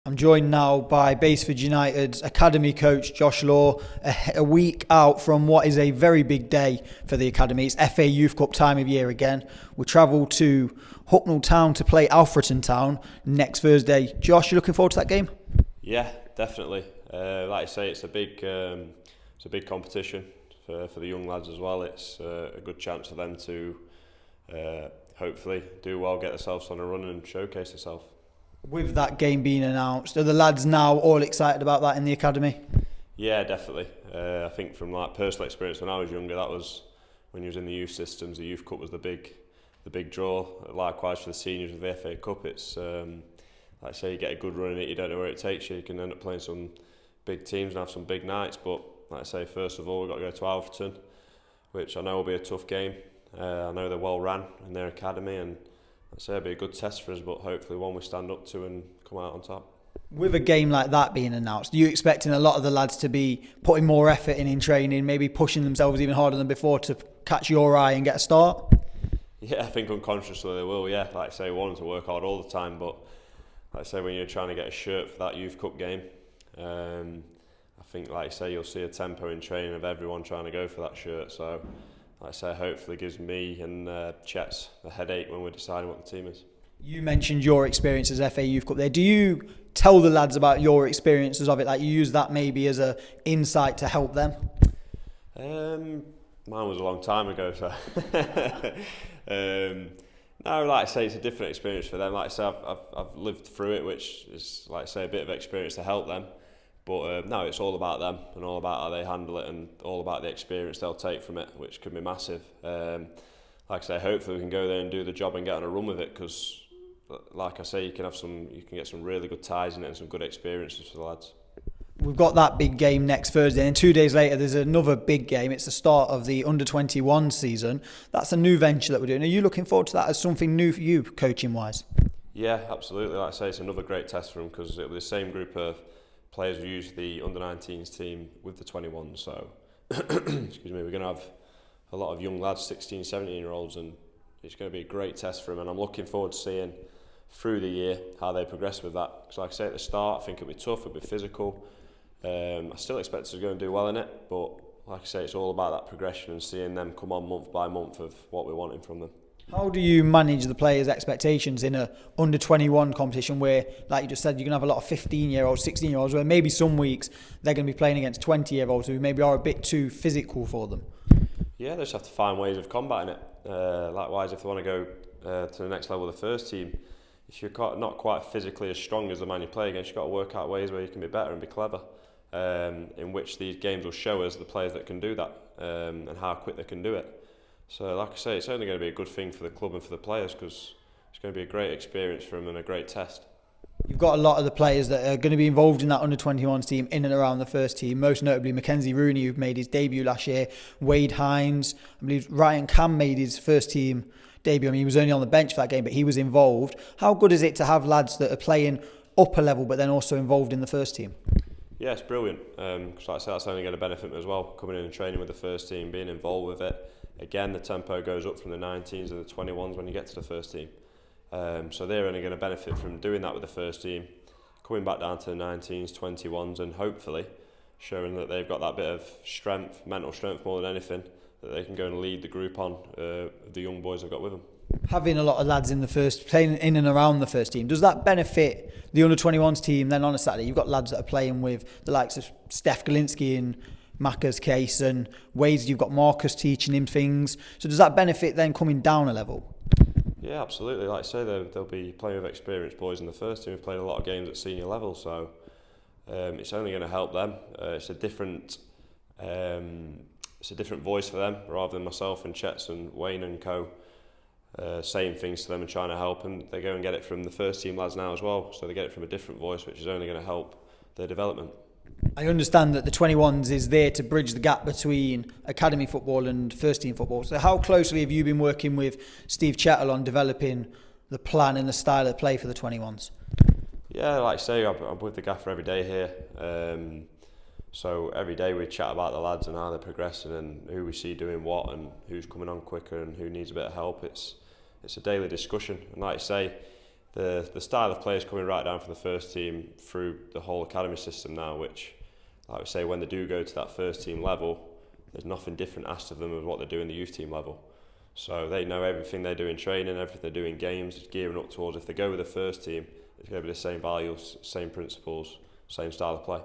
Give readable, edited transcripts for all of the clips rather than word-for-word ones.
I'm joined now by Basford United's academy coach Josh Law, a week out from what is a very big day for the academy. It's FA Youth Cup time of year again. We travel to Hucknall Town to play Alfreton Town next Thursday. Josh, you looking forward to that game? Yeah, definitely. Like I say, it's a big competition for the young lads as well. It's a good chance for them to hopefully do well, get themselves on a run and showcase themselves. With that game being announced, are the lads now all excited about that in the academy? Yeah, definitely. I think from like personal experience when I was younger, that was when you was in the youth systems. The Youth Cup was the big draw. Likewise for the seniors with the FA Cup, it's like I say, you get a good run in it. You don't know where it takes you. You can end up playing some big teams and have some big nights. But like I say, first of all, we've got to go to Alfreton, which I know will be a tough game. I know they're well ran in their academy, and I'd say it'll be a good test for us, but hopefully one we stand up to and come out on top. With a game like that being announced, are you expecting a lot of the lads to be putting more effort in training, maybe pushing themselves even harder than before to catch your eye and get a start? Yeah, I think unconsciously they will, yeah. Like I say, wanting to work hard all the time, but like I say, when you're trying to get a shirt for that Youth Cup game, I think, like I say, you'll see a tempo in training of everyone trying to go for that shirt. So, like I say, hopefully gives me and Chet's a headache when we're deciding what the team is. You mentioned your experience as FA Youth Cup there. Do you tell the lads about your experiences of it? Like, you use that maybe as a insight to help them? Mine was a long time ago, so no, like I say, it's a different experience for them. Like I say, I've lived through it, which is, like I say, a bit of experience to help them. But no, it's all about them and all about how they handle it and all about the experience they'll take from it, which could be massive. Like I say, hopefully we can go there and do the job and get on a run with it, because, like I say, you can get some really good ties in it and some good experiences for the lads. We've got that big game next Thursday, and 2 days later there's another big game. It's the start of the under-21 season. That's a new venture that we're doing. Are you looking forward to that as something new for you, coaching-wise? Yeah, absolutely. Like I say, it's another great test for them, because it was the same group of players who used the under-19s team with the 21s. So, excuse me, we're going to have a lot of young lads, 16, 17-year-olds, and it's going to be a great test for them. And I'm looking forward to seeing through the year how they progress with that. Because like I say, at the start, I think it'll be tough, it'll be physical. I still expect us to go and do well in it, but like I say, it's all about that progression and seeing them come on month by month of what we're wanting from them. How do you manage the players' expectations in a under-21 competition where, like you just said, you're going to have a lot of 15-year-olds, 16-year-olds, where maybe some weeks they're going to be playing against 20-year-olds who maybe are a bit too physical for them? Yeah, they just have to find ways of combating it. Likewise, if they want to go to the next level of the first team, if you're not quite physically as strong as the man you play against, you've got to work out ways where you can be better and be clever, in which these games will show us the players that can do that, and how quick they can do it. So like I say, it's only going to be a good thing for the club and for the players, because it's going to be a great experience for them and a great test. You've got a lot of the players that are going to be involved in that under-21s team in and around the first team, most notably Mackenzie Rooney, who made his debut last year, Wade Hines, I believe Ryan Cam made his first team debut. I mean, he was only on the bench for that game, but he was involved. How good is it to have lads that are playing upper level but then also involved in the first team? Yeah, it's brilliant, because like I say, that's only going to benefit me as well, coming in and training with the first team, being involved with it. Again, the tempo goes up from the 19s and the 21s when you get to the first team. So they're only going to benefit from doing that with the first team, coming back down to the 19s, 21s, and hopefully showing that they've got that bit of strength, mental strength more than anything, that they can go and lead the group on, the young boys they've got with them. Having a lot of lads in the first, playing in and around the first team, does that benefit the under-21s team then on a Saturday? You've got lads that are playing with the likes of Steph Galinsky in Macca's case, and Wade's, you've got Marcus teaching him things. So does that benefit then coming down a level? Yeah, absolutely. Like I say, they'll be playing with experienced boys in the first team who've played a lot of games at senior level, so it's only going to help them. It's a different voice for them, rather than myself and Chet's and Wayne and co saying things to them and trying to help them. They go and get it from the first team lads now as well, so they get it from a different voice, which is only going to help their development. I understand that the 21s is there to bridge the gap between academy football and first team football. So how closely have you been working with Steve Chettle on developing the plan and the style of play for the 21s? Yeah, like I say, I'm with the gaffer every day here. So every day we chat about the lads and how they're progressing and who we see doing what and who's coming on quicker and who needs a bit of help. It's a daily discussion. And like I say, the style of play is coming right down from the first team through the whole academy system now, which, like we say, when they do go to that first team level, there's nothing different asked of them of what they do in the youth team level. So they know everything they do in training, everything they do in games, it's gearing up towards, if they go with the first team, it's going to be the same values, same principles, same style of play.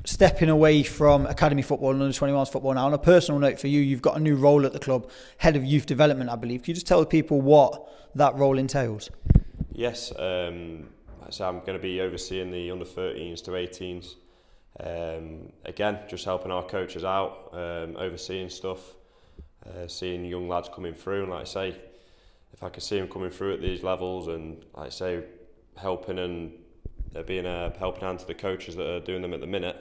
Stepping away from academy football and under-21s football now, on a personal note for you, you've got a new role at the club, head of youth development, I believe. Can you just tell the people what that role entails? Yes, so I'm going to be overseeing the under-13s to 18s. Again, just helping our coaches out, overseeing stuff, seeing young lads coming through, and like I say, if I can see them coming through at these levels, and like I say, helping and being a helping hand to the coaches that are doing them at the minute,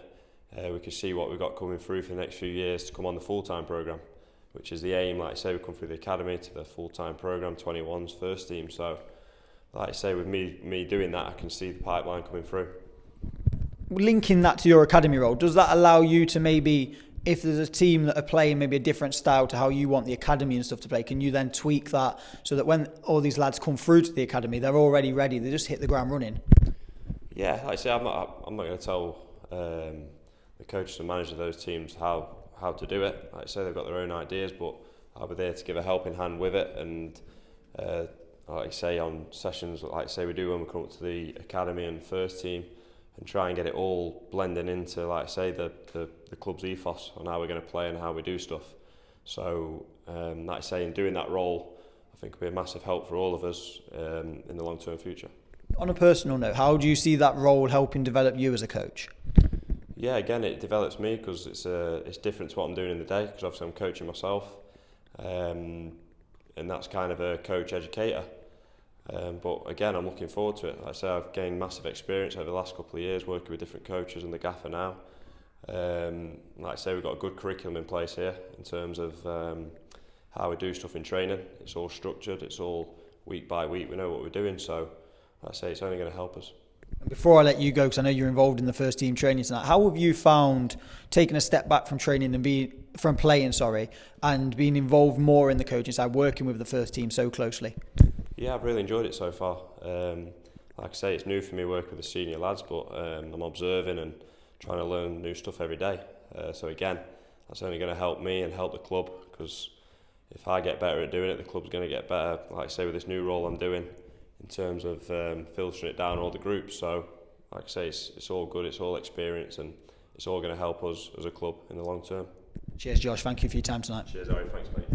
we can see what we've got coming through for the next few years to come on the full-time programme, which is the aim. Like I say, we come through the academy to the full-time programme, 21s, first team. So like I say, with me doing that, I can see the pipeline coming through. Linking that to your academy role, does that allow you to maybe, if there's a team that are playing maybe a different style to how you want the academy and stuff to play, can you then tweak that so that when all these lads come through to the academy, they're already ready, they just hit the ground running? Yeah, like I say, I'm not going to tell the coaches and managers of those teams how to do it. Like I say, they've got their own ideas, but I'll be there to give a helping hand with it. And like I say, on sessions like I say we do when we come up to the academy and first team, and try and get it all blending into, like I say, the club's ethos on how we're going to play and how we do stuff. So, like I say, in doing that role, I think it'll be a massive help for all of us in the long-term future. On a personal note, how do you see that role helping develop you as a coach? Yeah, again, it develops me because it's different to what I'm doing in the day, because obviously I'm coaching myself, and that's kind of a coach-educator. But again, I'm looking forward to it. Like I say, I've gained massive experience over the last couple of years working with different coaches and the gaffer now. Like I say, we've got a good curriculum in place here in terms of how we do stuff in training. It's all structured, it's all week by week, we know what we're doing, so like I say, it's only going to help us. Before I let you go, because I know you're involved in the first team training tonight, how have you found taking a step back from training and from playing, and being involved more in the coaching side, working with the first team so closely? Yeah, I've really enjoyed it so far. Like I say, it's new for me working with the senior lads, but I'm observing and trying to learn new stuff every day. So again, that's only going to help me and help the club, because if I get better at doing it, the club's going to get better. Like I say, with this new role I'm doing, in terms of filtering it down all the groups. So, like I say, it's all good, it's all experience, and it's all going to help us as a club in the long term. Cheers, Josh. Thank you for your time tonight. Cheers, Harry. Thanks, mate.